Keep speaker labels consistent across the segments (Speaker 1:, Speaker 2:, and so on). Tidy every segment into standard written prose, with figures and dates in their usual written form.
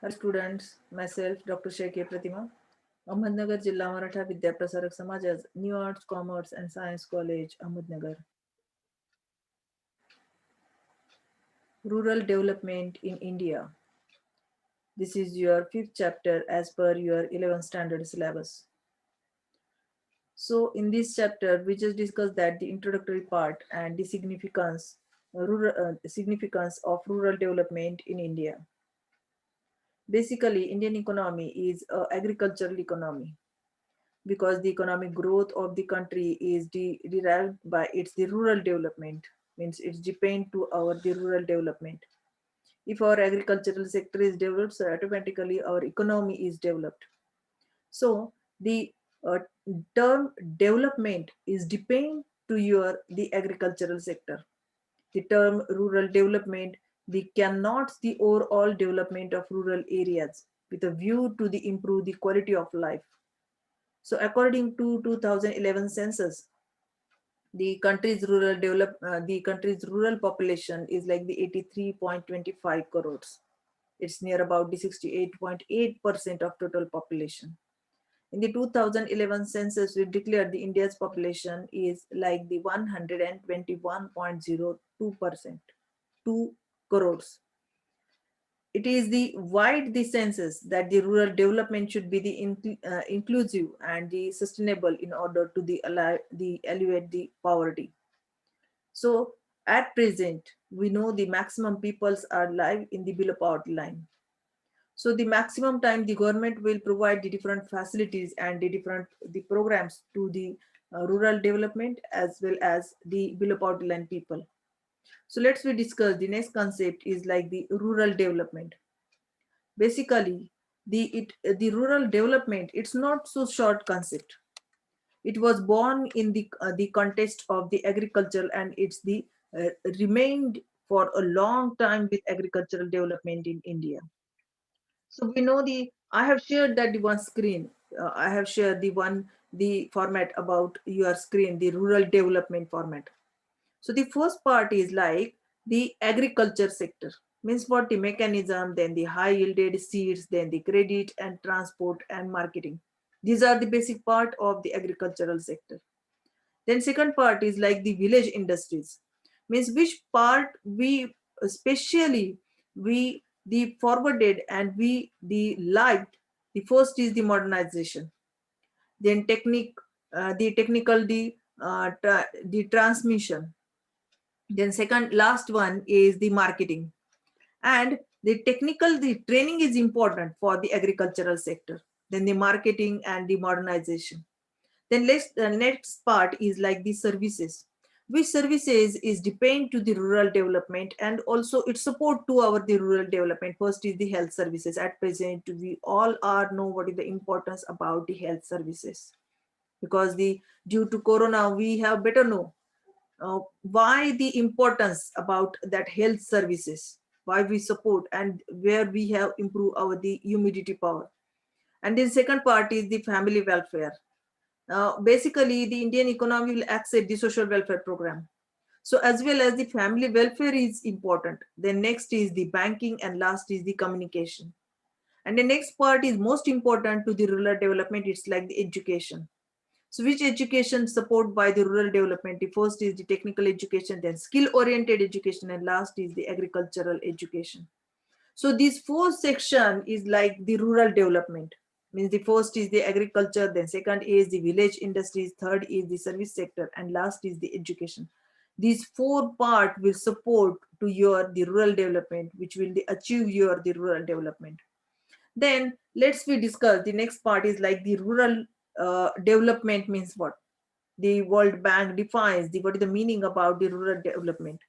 Speaker 1: Hello students, myself Dr. Sheikh Pratima, Ahmednagar Jilla Maratha Vidya Prasarak Samaj's New Arts, Commerce and Science College, Ahmednagar. Rural Development in India. This is your fifth chapter as per your 11th standard syllabus. So in this chapter, we just discussed that the introductory part and the significance of rural development in India. Basically, Indian economy is a agricultural economy because the economic growth of the country is derived by its the rural development, means it's depend to our the rural development. If our agricultural sector is developed, so automatically our economy is developed. So the uh, term development is depend to your the agricultural sector. The term rural development, we cannot the overall development of rural areas with a view to the improve the quality of life. So according to 2011 census, the country's rural population is like the 83.25 crores. It's near about the 68.8% of total population. In the 2011 census, we declared the India's population is like the 121.02%, 2 crores. It is the wide the census that the rural development should be the inclusive and the sustainable in order to the alleviate the poverty. So at present, we know the maximum peoples are live in the below poverty line. So the maximum time the government will provide the different facilities and the programs to the rural development as well as the below poverty line people. So let's we discuss the next concept is like the rural development. Basically, the rural development, it's not so short concept. It was born in the context of the agriculture, and it's the remained for a long time with agricultural development in India. So we know the I have shared that the one screen. I have shared the format about your screen, the rural development format. So the first part is like the agriculture sector, means what the mechanism, then the high yielded seeds, then the credit and transport and marketing. These are the basic part of the agricultural sector. Then second part is like the village industries, means which part we especially we the forwarded and we the liked. The first is the modernization, then the technical the transmission, then second last one is the marketing, and the training is important for the agricultural sector, then the marketing and the modernization. Then next part is like the services, which services is depend to the rural development and also it support to our the rural development. First is the health services. At present we all are know what is the importance about the health services, because the due to corona we have better know why the importance about that health services, why we support and where we have improved our the humidity power. And then second part is the family welfare. Basically the Indian economy will accept the social welfare program, so as well as the family welfare is important. Then next is the banking and last is the communication. And the next part is most important to the rural development, it's like the education. So which education support by the rural development? The first is the technical education, then skill oriented education, and last is the agricultural education. So this fourth section is like the rural development. Means the first is the agriculture, then second is the village industries, third is the service sector, and last is the education. These four part will support to your the rural development, which will achieve your the rural development. Then let's we discuss the next part is like the rural development means what. The World Bank defines what is the meaning about the rural development.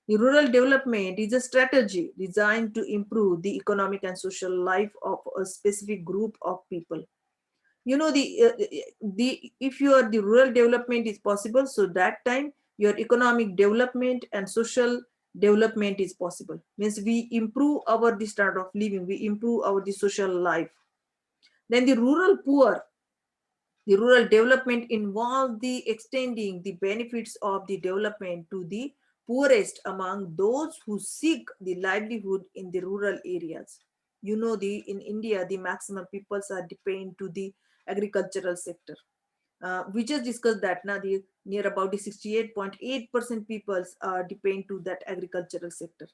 Speaker 1: The rural development is a strategy designed to improve the economic and social life of a specific group of people. You know the if your the rural development is possible, so that time your economic development and social development is possible. Means we improve our the standard of living, we improve our the social life. Then the rural poor, the rural development involves the extending the benefits of the development to the poorest among those who seek the livelihood in the rural areas. You know, the in India the maximum peoples are depend to the agricultural sector. We just discussed that now the near about the 68.8% peoples are depend to that agricultural sector.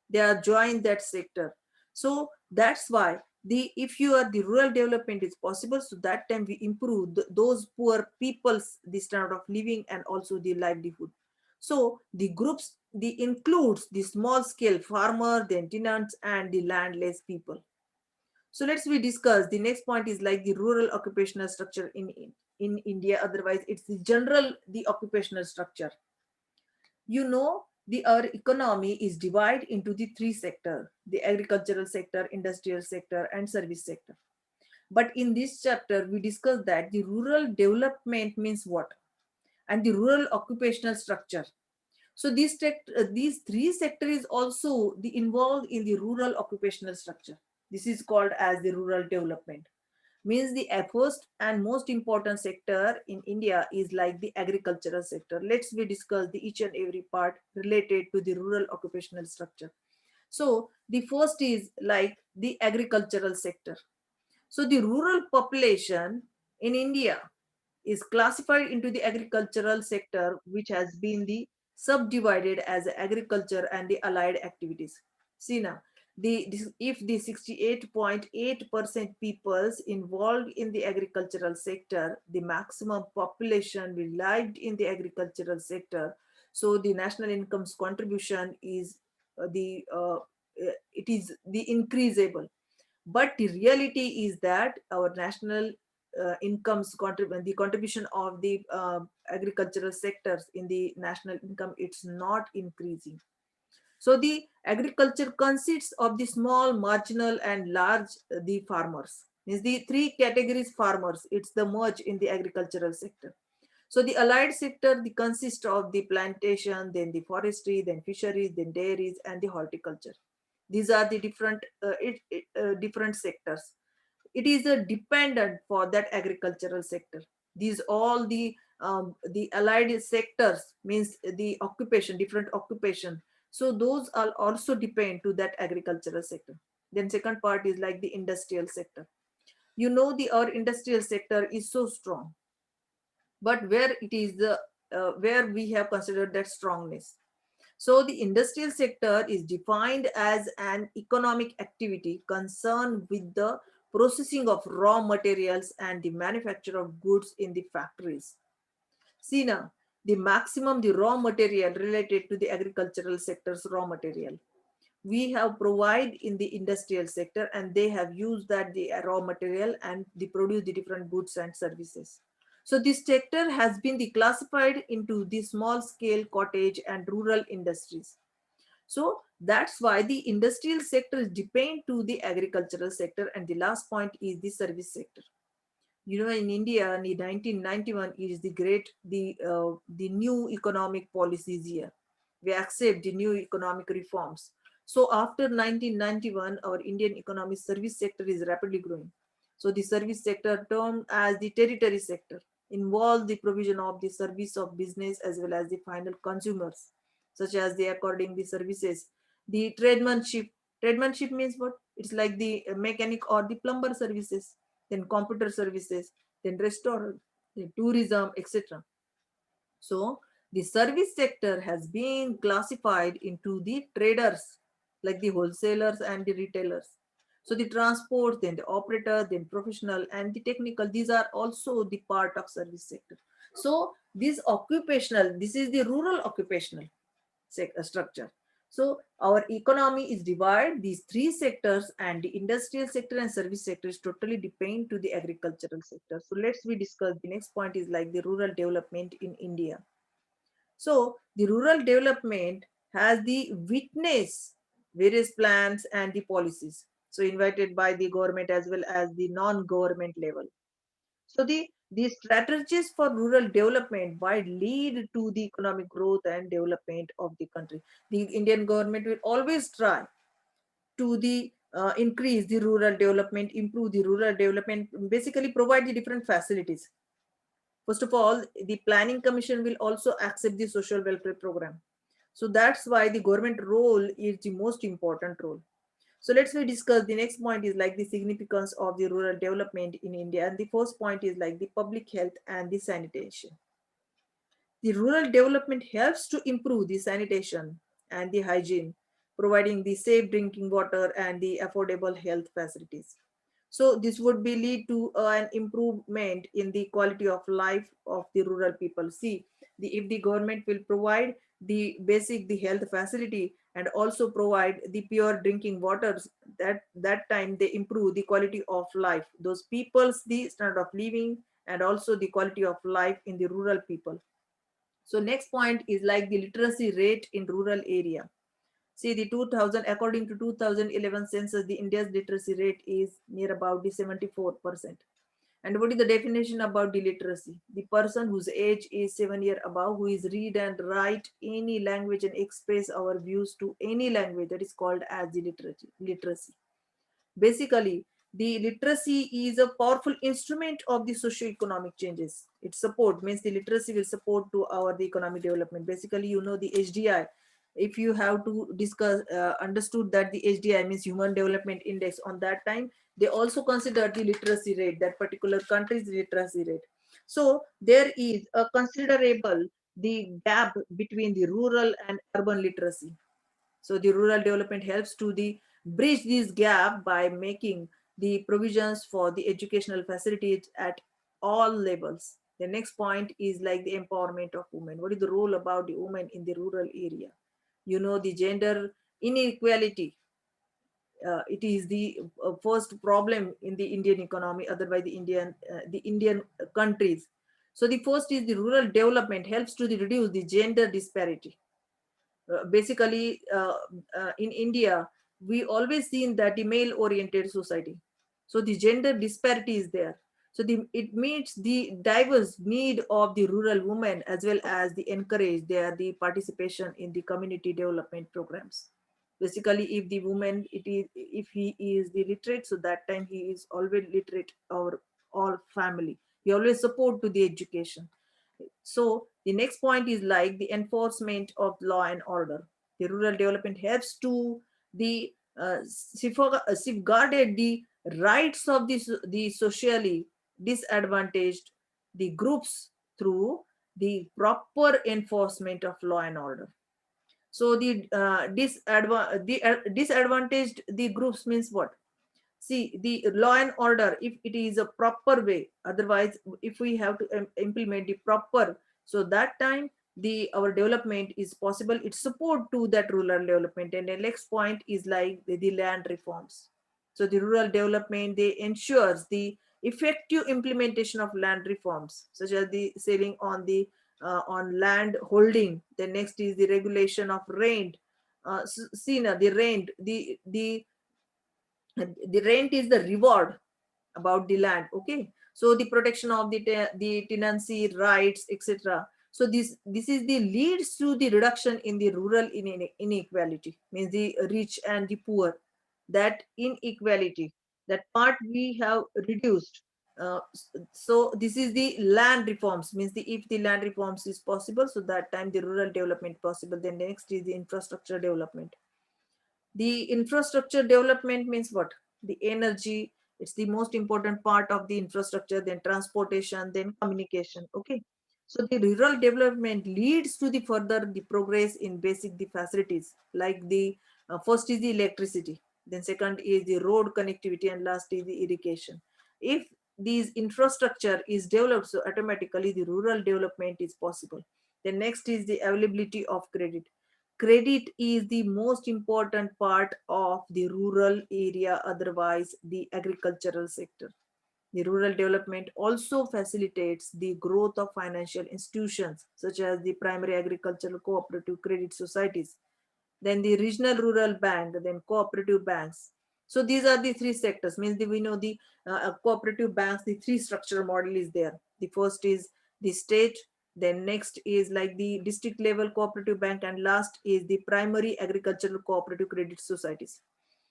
Speaker 1: They are join that sector. So that's why the if you are the rural development is possible, so that time we improve those poor people's the standard of living and also the livelihood. So the groups the includes the small scale farmer, the tenants and the landless people. So let's we discuss the next point is like the rural occupational structure in India. Otherwise it's the general the occupational structure. You know, the our economy is divided into the three sector: the agricultural sector, industrial sector and service sector. But in this chapter we discuss that the rural development means what, and the rural occupational structure. So these three sectors is also the involved in the rural occupational structure. This is called as the rural development. Means the first and most important sector in India is like the agricultural sector. Let's we discuss the each and every part related to the rural occupational structure. So the first is like the agricultural sector. So the rural population in India is classified into the agricultural sector, which has been the subdivided as agriculture and the allied activities. See now, if the 68.8% peoples involved in the agricultural sector, the maximum population lived in the agricultural sector. So the national income's contribution is it is the increasable. But the reality is that our national the contribution of the agricultural sectors in the national income, it's not increasing. So the agriculture consists of the small, marginal and large the farmers. Means the three categories farmers, it's the merge in the agricultural sector. So the allied sector the consists of the plantation, then the forestry, then fisheries, then dairies and the horticulture. These are the different sectors. It is a dependent for that agricultural sector. These all the allied sectors means the occupation, different occupation. So those are also depend to that agricultural sector. Then second part is like the industrial sector. You know, the our industrial sector is so strong, but where it is the where we have considered that strongness. So the industrial sector is defined as an economic activity concerned with the processing of raw materials and the manufacture of goods in the factories. See now, the maximum the raw material related to the agricultural sector's raw material we have provide in the industrial sector, and they have used that the raw material and they produce the different goods and services. So this sector has been the classified into the small scale cottage and rural industries. So that's why the industrial sector depend to the agricultural sector. And the last point is the service sector. You know, in India in 1991 is the great the new economic policies year. We accept the new economic reforms. So after 1991 our Indian economic service sector is rapidly growing. So the service sector, termed as the tertiary sector, involves the provision of the service of business as well as the final consumers, such as the according the services, the tradesmanship means what, it's like the mechanic or the plumber services, then computer services, then restaurant, then tourism, etc. So the service sector has been classified into the traders, like the wholesalers and the retailers. So the transport, then the operator, then professional and the technical, these are also the part of service sector. So this occupational, this is the rural occupational structure. So our economy is divided these three sectors, and the industrial sector and service sector is totally depend to the agricultural sector. So let's we discuss the next point is like the rural development in India. So the rural development has the witness various plans and the policies. So invited by the government as well as the non-government level. So the strategies for rural development might lead to the economic growth and development of the country. The Indian government will always try to the increase the rural development, improve the rural development, basically provide the different facilities. First of all, the planning commission will also accept the social welfare program. So that's why the government role is the most important role. So let's we discuss the next point is like the significance of the rural development in India. And the first point is like the public health and the sanitation. The rural development helps to improve the sanitation and the hygiene, providing the safe drinking water and the affordable health facilities. So this would be lead to an improvement in the quality of life of the rural people. See, if the government will provide the basic the health facility and also provide the pure drinking waters, that time they improve the quality of life. Those people's the standard of living and also the quality of life in the rural people. So next point is like the literacy rate in rural area. See the 2000 according to 2011 census, the India's literacy rate is near about the 74%. And what is the definition about the literacy? The person whose age is 7 year above, who is read and write any language and express our views to any language, that is called as the literacy. Basically, the literacy is a powerful instrument of the socio-economic changes. It support means the literacy will support to our the economic development. Basically, you know the HDI. If you have to discuss understood that the HDI means Human Development Index, on that time they also consider the literacy rate, that particular country's literacy rate. So there is a considerable the gap between the rural and urban literacy. So the rural development helps to the bridge this gap by making the provisions for the educational facilities at all levels. The next point is like the empowerment of women. What is the role about the women in the rural area? You know the gender inequality. It is the first problem in the Indian economy, otherwise the Indian countries. So the first is the rural development helps to the reduce the gender disparity. Basically in India we always seen that the male oriented society, so the gender disparity is there. So it meets the diverse need of the rural women as well as the encourage their the participation in the community development programs. Basically if the woman it is if he is the literate, so that time he is always literate or all family, he always support to the education. So the next point is like the enforcement of law and order. The rural development helps to the safeguarded the rights of the socially disadvantaged the groups through the proper enforcement of law and order. So the disadvantaged the groups means what? See the law and order, if it is a proper way, otherwise if we have to implement the proper, so that time the our development is possible, it's support to that rural development. And the next point is like the land reforms. So the rural development they ensures the effective implementation of land reforms such as the saving on land holding. The next is the regulation of rent. See now the rent the rent is the reward about the land. Okay, so the protection of the tenancy rights, etc. So this is the leads to the reduction in the rural inequality, means the rich and the poor, that inequality, that part we have reduced. So this is the land reforms, means the if the land reforms is possible, so that time the rural development possible. Then next is the infrastructure development. The infrastructure development means what? The energy, it's the most important part of the infrastructure, then transportation, then communication. Okay, so the rural development leads to the further the progress in basic the facilities, like the first is the electricity, then second is the road connectivity, and last is the irrigation. If these infrastructure is developed, so automatically the rural development is possible. Then next is the availability of credit. Credit is the most important part of the rural area, otherwise the agricultural sector. The rural development also facilitates the growth of financial institutions such as the primary agricultural cooperative credit societies, then the regional rural bank, then cooperative banks. So these are the three sectors, means we know the cooperative banks, the three structure model is there. The first is the state, then next is like the district level cooperative bank, and last is the primary agricultural cooperative credit societies.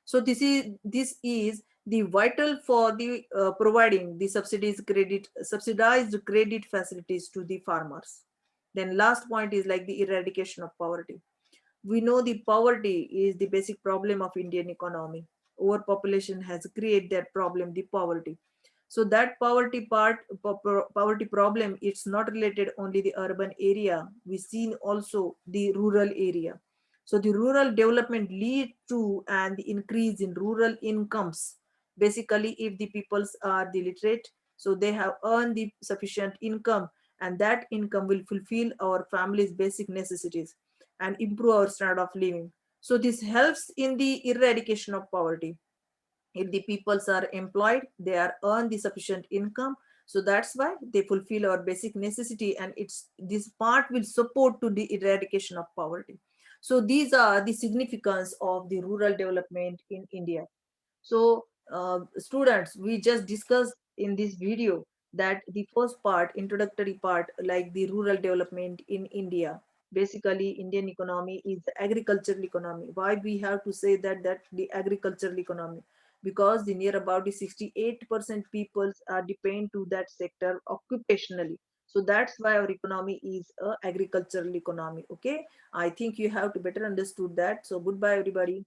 Speaker 1: So this is the vital for the providing the subsidized credit facilities to the farmers. Then last point is like the eradication of poverty. We know the poverty is the basic problem of Indian economy. Overpopulation has created that problem, the poverty. So that poverty problem, it's not related only the urban area. We seen also the rural area. So the rural development lead to and the increase in rural incomes. Basically, if the peoples are the literate, so they have earned the sufficient income, and that income will fulfill our family's basic necessities and improve our standard of living. So this helps in the eradication of poverty. If the peoples are employed, they are earn the sufficient income, so that's why they fulfill our basic necessity, and it's this part will support to the eradication of poverty. So these are the significance of the rural development in India. So, students, we just discussed in this video that the first part, introductory part, like the rural development in India. Basically, Indian economy is the agricultural economy. Why we have to say that the agricultural economy? Because the near about the 68% people are depend to that sector occupationally. So that's why our economy is a agricultural economy. Okay, I think you have to better understood that. So goodbye, everybody.